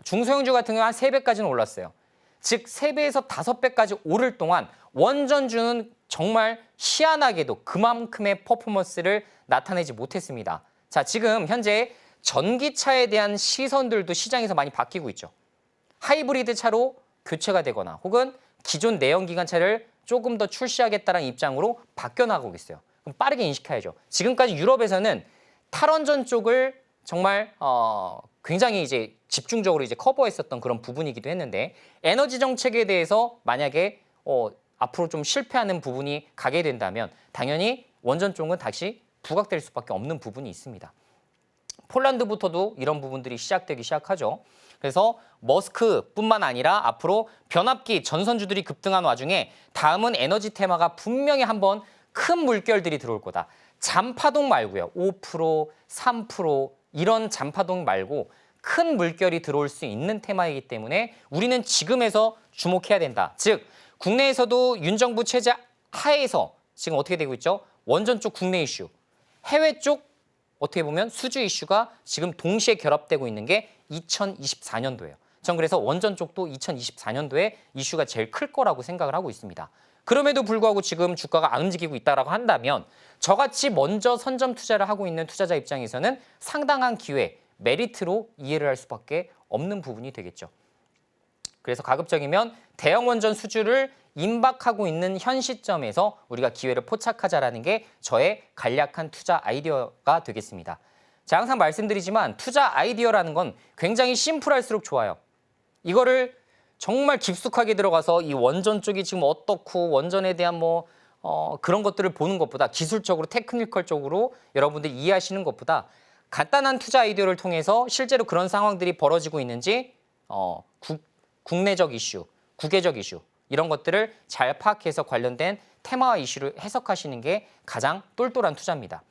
중소형주 같은 경우 한 3배까지는 올랐어요. 즉 3배에서 5배까지 오를 동안 원전주는 정말 희한하게도 그만큼의 퍼포먼스를 나타내지 못했습니다. 자, 지금 현재 전기차에 대한 시선들도 시장에서 많이 바뀌고 있죠. 하이브리드 차로 교체가 되거나 혹은 기존 내연기관차를 조금 더 출시하겠다는 입장으로 바뀌어나가고 있어요. 그럼 빠르게 인식해야죠. 지금까지 유럽에서는 탈원전 쪽을 정말 굉장히 이제 집중적으로 이제 커버했었던 그런 부분이기도 했는데 에너지 정책에 대해서 만약에 앞으로 좀 실패하는 부분이 가게 된다면 당연히 원전 쪽은 다시 부각될 수밖에 없는 부분이 있습니다. 폴란드부터도 이런 부분들이 시작되기 시작하죠. 그래서 머스크뿐만 아니라 앞으로 변압기 전선주들이 급등한 와중에 다음은 에너지 테마가 분명히 한번 큰 물결들이 들어올 거다. 잔파동 말고요. 5%, 3% 이런 잔파동 말고 큰 물결이 들어올 수 있는 테마이기 때문에 우리는 지금에서 주목해야 된다. 즉 국내에서도 윤 정부 체제 하에서 지금 어떻게 되고 있죠? 원전 쪽 국내 이슈, 해외 쪽 어떻게 보면 수주 이슈가 지금 동시에 결합되고 있는 게 2024년도예요. 전 그래서 원전 쪽도 2024년도에 이슈가 제일 클 거라고 생각을 하고 있습니다. 그럼에도 불구하고 지금 주가가 안 움직이고 있다라고 한다면 저같이 먼저 선점 투자를 하고 있는 투자자 입장에서는 상당한 기회, 메리트로 이해를 할 수밖에 없는 부분이 되겠죠. 그래서 가급적이면 대형 원전 수주를 임박하고 있는 현 시점에서 우리가 기회를 포착하자라는 게 저의 간략한 투자 아이디어가 되겠습니다. 제가 항상 말씀드리지만 투자 아이디어라는 건 굉장히 심플할수록 좋아요. 이거를 정말 깊숙하게 들어가서 이 원전 쪽이 지금 어떻고 원전에 대한 그런 것들을 보는 것보다 기술적으로 테크니컬적으로 여러분들이 이해하시는 것보다 간단한 투자 아이디어를 통해서 실제로 그런 상황들이 벌어지고 있는지 국내적 이슈, 국외적 이슈 이런 것들을 잘 파악해서 관련된 테마와 이슈를 해석하시는 게 가장 똘똘한 투자입니다.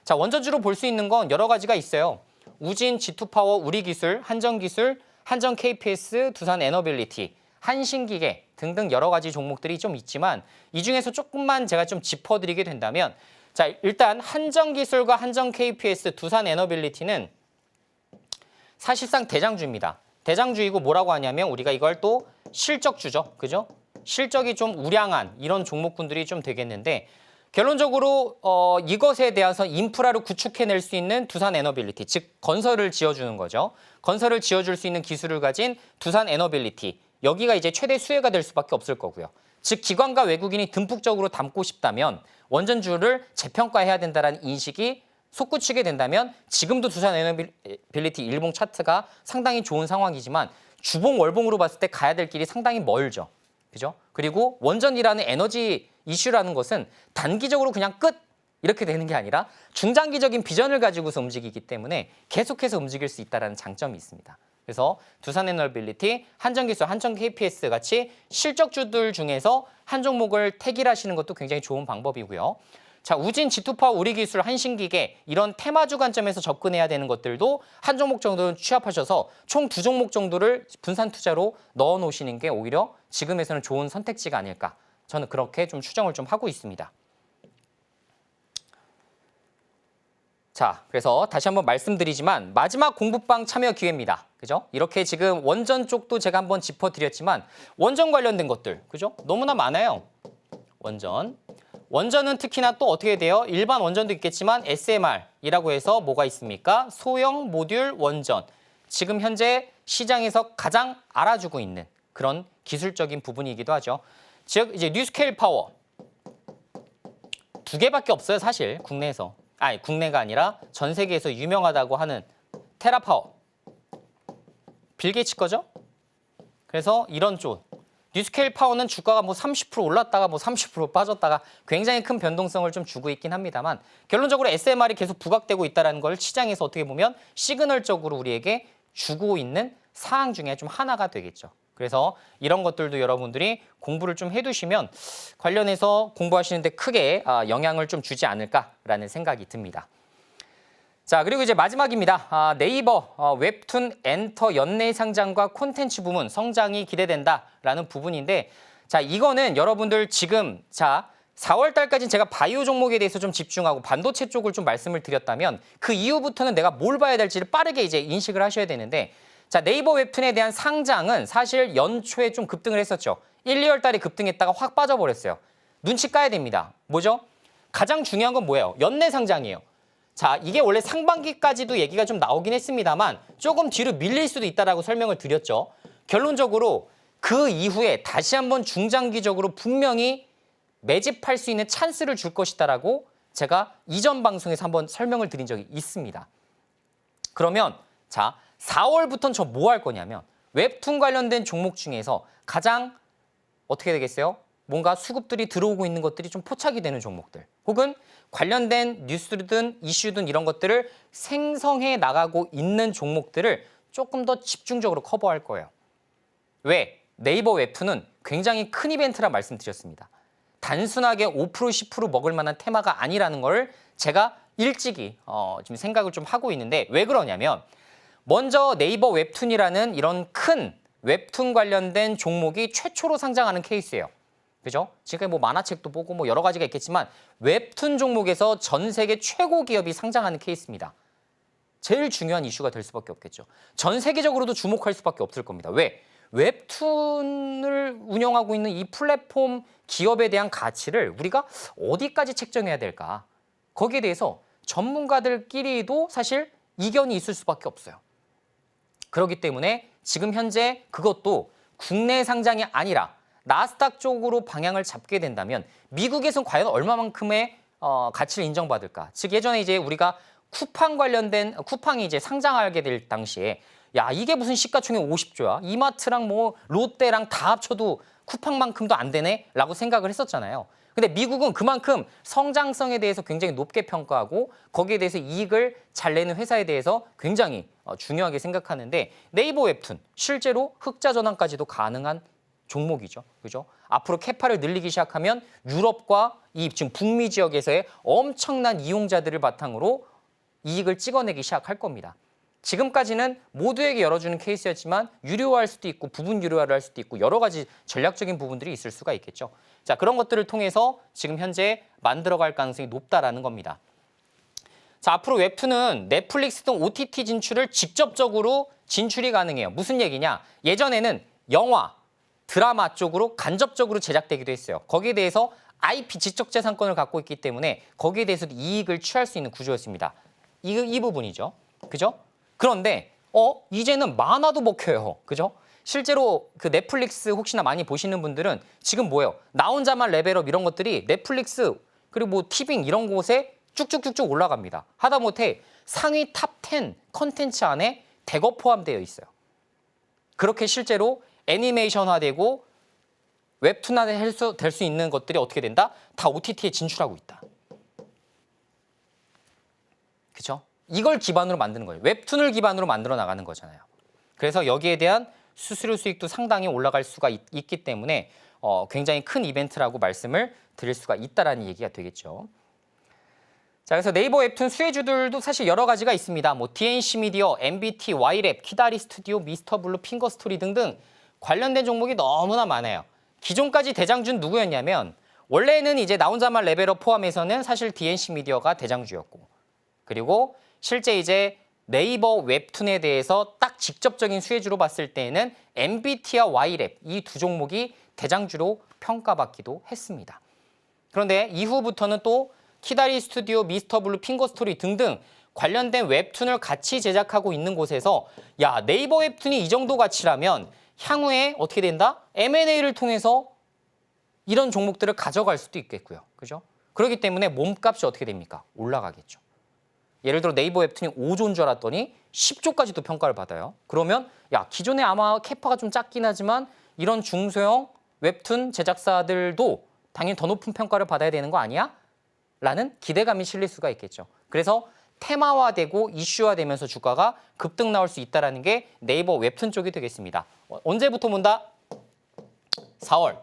자, 원전주로 볼 수 있는 건 여러 가지가 있어요. 우진, G2파워, 우리기술, 한전기술, 한전 KPS, 두산 에너빌리티, 한신기계 등등 여러 가지 종목들이 좀 있지만 이 중에서 조금만 제가 좀 짚어드리게 된다면 자, 일단 한전기술과 한전 KPS, 두산 에너빌리티는 사실상 대장주입니다. 대장주이고 뭐라고 하냐면 우리가 이걸 또 실적주죠. 그죠? 실적이 좀 우량한 이런 종목군들이 좀 되겠는데 결론적으로 이것에 대해서 인프라를 구축해낼 수 있는 두산 에너빌리티, 즉 건설을 지어주는 거죠. 건설을 지어줄 수 있는 기술을 가진 두산 에너빌리티, 여기가 이제 최대 수혜가 될 수밖에 없을 거고요. 즉 기관과 외국인이 듬뿍적으로 담고 싶다면 원전주를 재평가해야 된다는 인식이 솟구치게 된다면 지금도 두산 에너빌리티 일봉 차트가 상당히 좋은 상황이지만 주봉 월봉으로 봤을 때 가야 될 길이 상당히 멀죠. 그죠? 그리고 원전이라는 에너지 이슈라는 것은 단기적으로 그냥 끝 이렇게 되는 게 아니라 중장기적인 비전을 가지고서 움직이기 때문에 계속해서 움직일 수 있다는 장점이 있습니다. 그래서 두산 에너빌리티, 한전기술, 한전 KPS 같이 실적주들 중에서 한 종목을 택일하시는 것도 굉장히 좋은 방법이고요. 자, 우진, G2파워, 우리기술, 한신기계 이런 테마주 관점에서 접근해야 되는 것들도 한 종목 정도는 취합하셔서 총 2종목 정도를 분산 투자로 넣어 놓으시는 게 오히려 지금에서는 좋은 선택지가 아닐까. 저는 그렇게 좀 추정을 좀 하고 있습니다. 자, 그래서 다시 한번 말씀드리지만 마지막 공부방 참여 기회입니다. 그죠? 이렇게 지금 원전 쪽도 제가 한번 짚어드렸지만 원전 관련된 것들, 그죠? 너무나 많아요. 원전은 특히나 또 어떻게 돼요? 일반 원전도 있겠지만 SMR이라고 해서 뭐가 있습니까? 소형 모듈 원전. 지금 현재 시장에서 가장 알아주고 있는 그런 기술적인 부분이기도 하죠. 즉 이제 뉴스케일 파워. 2개밖에 없어요, 사실 국내에서. 아니, 국내가 아니라 전 세계에서 유명하다고 하는 테라파워. 빌 게이츠 거죠? 그래서 이런 쪽. 뉴스케일 파워는 주가가 뭐 30% 올랐다가 뭐 30% 빠졌다가 굉장히 큰 변동성을 좀 주고 있긴 합니다만 결론적으로 SMR이 계속 부각되고 있다는 걸 시장에서 어떻게 보면 시그널적으로 우리에게 주고 있는 사항 중에 좀 하나가 되겠죠. 그래서 이런 것들도 여러분들이 공부를 좀 해두시면 관련해서 공부하시는데 크게 영향을 좀 주지 않을까라는 생각이 듭니다. 자, 그리고 이제 마지막입니다. 네이버 웹툰 엔터 연내 상장과 콘텐츠 부문 성장이 기대된다라는 부분인데 자, 이거는 여러분들 지금 4월 달까지는 제가 바이오 종목에 대해서 좀 집중하고 반도체 쪽을 좀 말씀을 드렸다면 그 이후부터는 내가 뭘 봐야 될지를 빠르게 이제 인식을 하셔야 되는데 자, 네이버 웹툰에 대한 상장은 사실 연초에 좀 급등을 했었죠. 1, 2월 달에 급등했다가 확 빠져버렸어요. 눈치 까야 됩니다. 뭐죠? 가장 중요한 건 뭐예요? 연내 상장이에요. 자, 이게 원래 상반기까지도 얘기가 좀 나오긴 했습니다만 조금 뒤로 밀릴 수도 있다라고 설명을 드렸죠. 결론적으로 그 이후에 다시 한번 중장기적으로 분명히 매집할 수 있는 찬스를 줄 것이다라고 제가 이전 방송에서 한번 설명을 드린 적이 있습니다. 그러면 자, 4월부터는 저 뭐 할 거냐면 웹툰 관련된 종목 중에서 가장 어떻게 되겠어요? 뭔가 수급들이 들어오고 있는 것들이 좀 포착이 되는 종목들 혹은 관련된 뉴스든 이슈든 이런 것들을 생성해 나가고 있는 종목들을 조금 더 집중적으로 커버할 거예요. 왜? 네이버 웹툰은 굉장히 큰 이벤트라 말씀드렸습니다. 단순하게 5% 10% 먹을 만한 테마가 아니라는 걸 제가 일찍이 지금 생각을 좀 하고 있는데 왜 그러냐면 먼저 네이버 웹툰이라는 이런 큰 웹툰 관련된 종목이 최초로 상장하는 케이스예요. 그죠? 지금 뭐 만화책도 보고 뭐 여러 가지가 있겠지만 웹툰 종목에서 전 세계 최고 기업이 상장하는 케이스입니다. 제일 중요한 이슈가 될 수밖에 없겠죠. 전 세계적으로도 주목할 수밖에 없을 겁니다. 왜? 웹툰을 운영하고 있는 이 플랫폼 기업에 대한 가치를 우리가 어디까지 책정해야 될까? 거기에 대해서 전문가들끼리도 사실 이견이 있을 수밖에 없어요. 그렇기 때문에 지금 현재 그것도 국내 상장이 아니라 나스닥 쪽으로 방향을 잡게 된다면 미국에서는 과연 얼마만큼의 가치를 인정받을까? 즉 예전에 이제 우리가 쿠팡 관련된 쿠팡이 이제 상장하게 될 당시에 야 이게 무슨 시가총액 50조야? 이마트랑 뭐 롯데랑 다 합쳐도 쿠팡만큼도 안 되네라고 생각을 했었잖아요. 근데 미국은 그만큼 성장성에 대해서 굉장히 높게 평가하고 거기에 대해서 이익을 잘 내는 회사에 대해서 굉장히 중요하게 생각하는데 네이버 웹툰 실제로 흑자 전환까지도 가능한 종목이죠. 그죠? 앞으로 캐파를 늘리기 시작하면 유럽과 이 지금 북미 지역에서의 엄청난 이용자들을 바탕으로 이익을 찍어내기 시작할 겁니다. 지금까지는 모두에게 열어주는 케이스였지만 유료화할 수도 있고 부분 유료화를 할 수도 있고 여러 가지 전략적인 부분들이 있을 수가 있겠죠. 자, 그런 것들을 통해서 지금 현재 만들어갈 가능성이 높다라는 겁니다. 자, 앞으로 웹툰은 넷플릭스 등 OTT 진출을 직접적으로 진출이 가능해요. 무슨 얘기냐? 예전에는 영화, 드라마 쪽으로 간접적으로 제작되기도 했어요. 거기에 대해서 IP 지적재산권을 갖고 있기 때문에 거기에 대해서도 이익을 취할 수 있는 구조였습니다. 이 부분이죠. 그죠? 그런데 이제는 만화도 먹혀요. 그죠? 실제로 그 넷플릭스 혹시나 많이 보시는 분들은 지금 뭐예요? 나 혼자만 레벨업 이런 것들이 넷플릭스 그리고 뭐 티빙 이런 곳에 쭉쭉쭉쭉 올라갑니다. 하다못해 상위 탑 10 컨텐츠 안에 대거 포함되어 있어요. 그렇게 실제로 애니메이션화되고 웹툰화 될 수 있는 것들이 어떻게 된다? 다 OTT에 진출하고 있다. 그렇죠? 이걸 기반으로 만드는 거예요. 웹툰을 기반으로 만들어 나가는 거잖아요. 그래서 여기에 대한 수수료 수익도 상당히 올라갈 수가 있기 때문에 굉장히 큰 이벤트라고 말씀을 드릴 수가 있다라는 얘기가 되겠죠. 자, 그래서 네이버 웹툰 수혜주들도 사실 여러 가지가 있습니다. 뭐 DNC 미디어, MBT, Y랩, 키다리 스튜디오, 미스터 블루, 핑거 스토리 등등 관련된 종목이 너무나 많아요. 기존까지 대장주는 누구였냐면 원래는 이제 나 혼자만 레벨업 포함해서는 사실 DNC 미디어가 대장주였고 그리고 실제 이제 네이버 웹툰에 대해서 딱 직접적인 수혜주로 봤을 때에는 MBT와 Y랩 이 두 종목이 대장주로 평가받기도 했습니다. 그런데 이후부터는 또 키다리 스튜디오, 미스터블루, 핑거스토리 등등 관련된 웹툰을 같이 제작하고 있는 곳에서 야, 네이버 웹툰이 이 정도 가치라면 향후에 어떻게 된다? M&A를 통해서 이런 종목들을 가져갈 수도 있겠고요. 그죠? 그렇기 때문에 몸값이 어떻게 됩니까? 올라가겠죠. 예를 들어 네이버 웹툰이 5조인 줄 알았더니 10조까지도 평가를 받아요. 그러면 야, 기존에 아마 캐파가 좀 작긴 하지만 이런 중소형 웹툰 제작사들도 당연히 더 높은 평가를 받아야 되는 거 아니야? 라는 기대감이 실릴 수가 있겠죠. 그래서 테마화되고 이슈화되면서 주가가 급등 나올 수 있다는 게 네이버 웹툰 쪽이 되겠습니다. 언제부터 본다? 4월.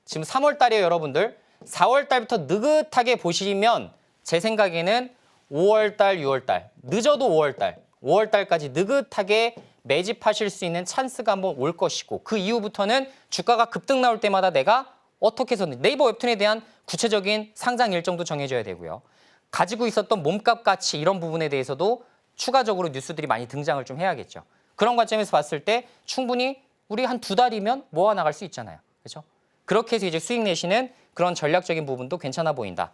지금 3월 달이에요, 여러분들. 4월 달부터 느긋하게 보시면 제 생각에는 5월 달, 6월 달, 늦어도 5월 달, 5월 달까지 느긋하게 매집하실 수 있는 찬스가 한번 올 것이고 그 이후부터는 주가가 급등 나올 때마다 내가 어떻게 해서든 네이버 웹툰에 대한 구체적인 상장 일정도 정해줘야 되고요. 가지고 있었던 몸값 가치 이런 부분에 대해서도 추가적으로 뉴스들이 많이 등장을 좀 해야겠죠. 그런 관점에서 봤을 때 충분히 우리 한 2달이면 모아 나갈 수 있잖아요. 그렇죠? 그렇게 해서 이제 수익 내시는 그런 전략적인 부분도 괜찮아 보인다.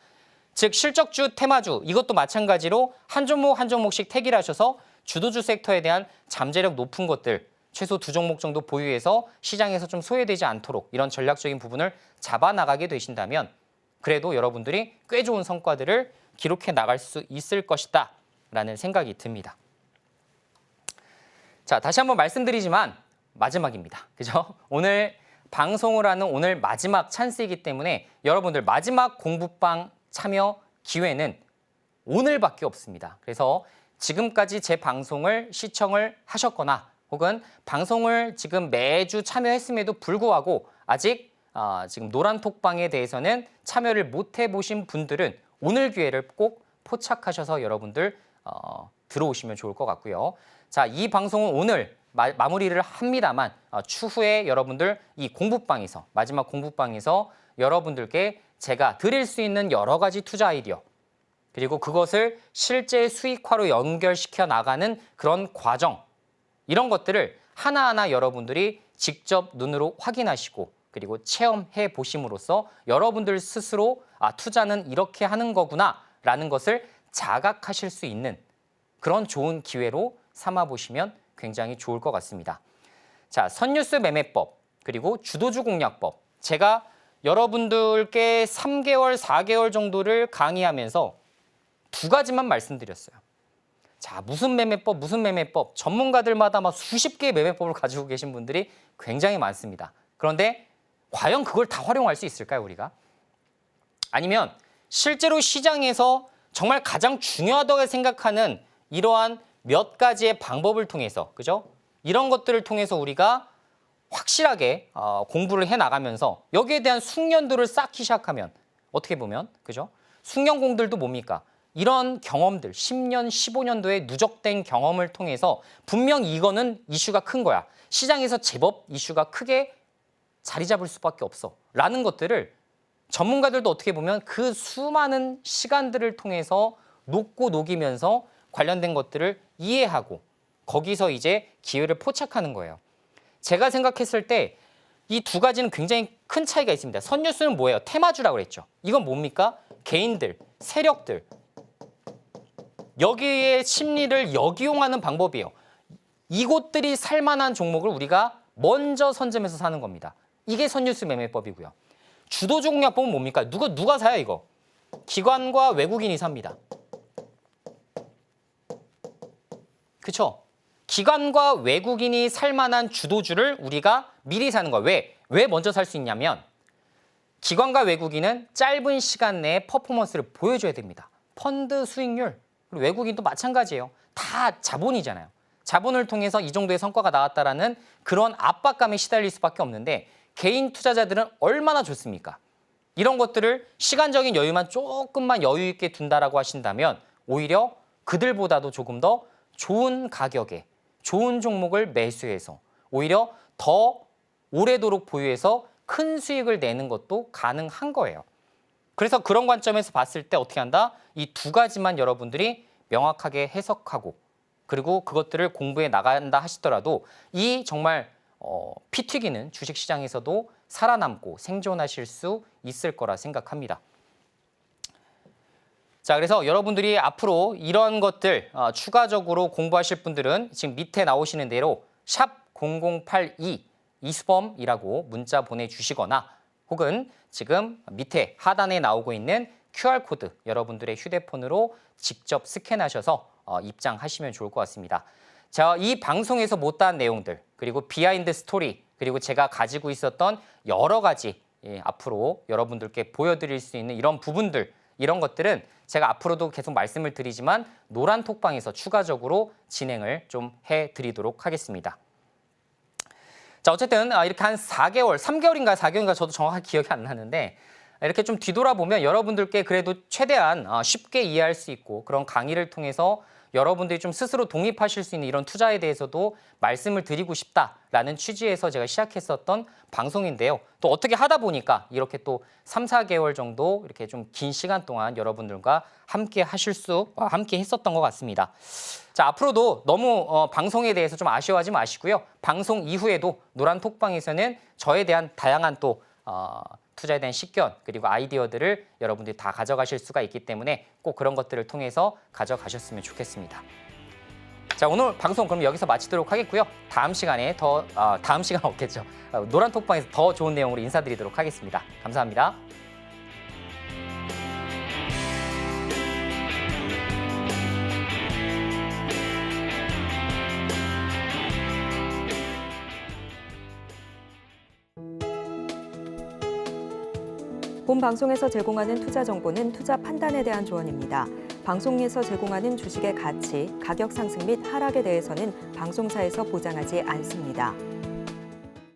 즉 실적주, 테마주 이것도 마찬가지로 한 종목 한 종목씩 택일 하셔서 주도주 섹터에 대한 잠재력 높은 것들 최소 2종목 정도 보유해서 시장에서 좀 소외되지 않도록 이런 전략적인 부분을 잡아나가게 되신다면 그래도 여러분들이 꽤 좋은 성과들을 기록해 나갈 수 있을 것이다 라는 생각이 듭니다. 자, 다시 한번 말씀드리지만 마지막입니다. 그죠? 오늘 방송을 하는 오늘 마지막 찬스이기 때문에 여러분들 마지막 공부방 참여 기회는 오늘밖에 없습니다. 그래서 지금까지 제 방송을 시청을 하셨거나 혹은 방송을 지금 매주 참여했음에도 불구하고 아직 지금 노란톡방에 대해서는 참여를 못 해보신 분들은 오늘 기회를 꼭 포착하셔서 여러분들 들어오시면 좋을 것 같고요. 자, 이 방송은 오늘 마무리를 합니다만 추후에 여러분들 이 공부방에서 마지막 공부방에서 여러분들께 제가 드릴 수 있는 여러 가지 투자 아이디어 그리고 그것을 실제 수익화로 연결시켜 나가는 그런 과정 이런 것들을 하나하나 여러분들이 직접 눈으로 확인하시고 그리고 체험해 보심으로써 여러분들 스스로 투자는 이렇게 하는 거구나 라는 것을 자각하실 수 있는 그런 좋은 기회로 삼아 보시면 굉장히 좋을 것 같습니다. 자, 선뉴스 매매법 그리고 주도주 공략법 제가 여러분들께 3개월, 4개월 정도를 강의하면서 두 가지만 말씀드렸어요. 자, 무슨 매매법 전문가들마다 막 수십 개의 매매법을 가지고 계신 분들이 굉장히 많습니다. 그런데 과연 그걸 다 활용할 수 있을까요, 우리가? 아니면 실제로 시장에서 정말 가장 중요하다고 생각하는 이러한 몇 가지의 방법을 통해서, 그죠? 이런 것들을 통해서 우리가 확실하게 공부를 해나가면서 여기에 대한 숙련도를 쌓기 시작하면 어떻게 보면, 그죠? 숙련공들도 뭡니까? 이런 경험들, 10년, 15년도의 누적된 경험을 통해서 분명 이거는 이슈가 큰 거야. 시장에서 제법 이슈가 크게 자리 잡을 수밖에 없어. 라는 것들을 전문가들도 어떻게 보면 그 수많은 시간들을 통해서 녹고 녹이면서 관련된 것들을 이해하고 거기서 이제 기회를 포착하는 거예요. 제가 생각했을 때 이 두 가지는 굉장히 큰 차이가 있습니다. 선뉴스는 뭐예요? 테마주라고 그랬죠. 이건 뭡니까? 개인들, 세력들. 여기에 심리를 역이용하는 방법이에요. 이곳들이 살만한 종목을 우리가 먼저 선점해서 사는 겁니다. 이게 선뉴스 매매법이고요. 주도주 공략법은 뭡니까? 누가 사요, 이거? 기관과 외국인이 삽니다. 그렇죠? 기관과 외국인이 살만한 주도주를 우리가 미리 사는 거예요. 왜 먼저 살 수 있냐면 기관과 외국인은 짧은 시간 내에 퍼포먼스를 보여줘야 됩니다. 펀드 수익률, 그리고 외국인도 마찬가지예요. 다 자본이잖아요. 자본을 통해서 이 정도의 성과가 나왔다라는 그런 압박감에 시달릴 수밖에 없는데 개인 투자자들은 얼마나 좋습니까? 이런 것들을 시간적인 여유만 조금만 여유 있게 둔다라고 하신다면 오히려 그들보다도 조금 더 좋은 가격에 좋은 종목을 매수해서 오히려 더 오래도록 보유해서 큰 수익을 내는 것도 가능한 거예요. 그래서 그런 관점에서 봤을 때 어떻게 한다? 이 두 가지만 여러분들이 명확하게 해석하고 그리고 그것들을 공부해 나간다 하시더라도 이 정말 피 튀기는 주식시장에서도 살아남고 생존하실 수 있을 거라 생각합니다. 자, 그래서 여러분들이 앞으로 이런 것들 추가적으로 공부하실 분들은 지금 밑에 나오시는 대로 샵 0082 이수범이라고 문자 보내주시거나 혹은 지금 밑에 하단에 나오고 있는 QR코드 여러분들의 휴대폰으로 직접 스캔하셔서 입장하시면 좋을 것 같습니다. 자, 이 방송에서 못다한 내용들 그리고 비하인드 스토리 그리고 제가 가지고 있었던 여러 가지 앞으로 여러분들께 보여드릴 수 있는 이런 부분들 이런 것들은 제가 앞으로도 계속 말씀을 드리지만 노란 톡방에서 추가적으로 진행을 좀 해드리도록 하겠습니다. 자, 어쨌든 이렇게 한 4개월, 3개월인가 4개월인가 저도 정확하게 기억이 안 나는데 이렇게 좀 뒤돌아보면 여러분들께 그래도 최대한 쉽게 이해할 수 있고 그런 강의를 통해서 여러분들이 좀 스스로 독립하실 수 있는 이런 투자에 대해서도 말씀을 드리고 싶다라는 취지에서 제가 시작했었던 방송인데요. 또 어떻게 하다 보니까 이렇게 또 3, 4개월 정도 이렇게 좀 긴 시간 동안 여러분들과 함께 했었던 것 같습니다. 자, 앞으로도 너무 방송에 대해서 좀 아쉬워하지 마시고요. 방송 이후에도 노란 톡방에서는 저에 대한 다양한 또 투자에 대한 식견 그리고 아이디어들을 여러분들이 다 가져가실 수가 있기 때문에 꼭 그런 것들을 통해서 가져가셨으면 좋겠습니다. 자, 오늘 방송 그럼 여기서 마치도록 하겠고요. 다음 시간에 다음 시간 없겠죠. 노란 톡방에서 더 좋은 내용으로 인사드리도록 하겠습니다. 감사합니다. 본 방송에서 제공하는 투자 정보는 투자 판단에 대한 조언입니다. 방송에서 제공하는 주식의 가치, 가격 상승 및 하락에 대해서는 방송사에서 보장하지 않습니다.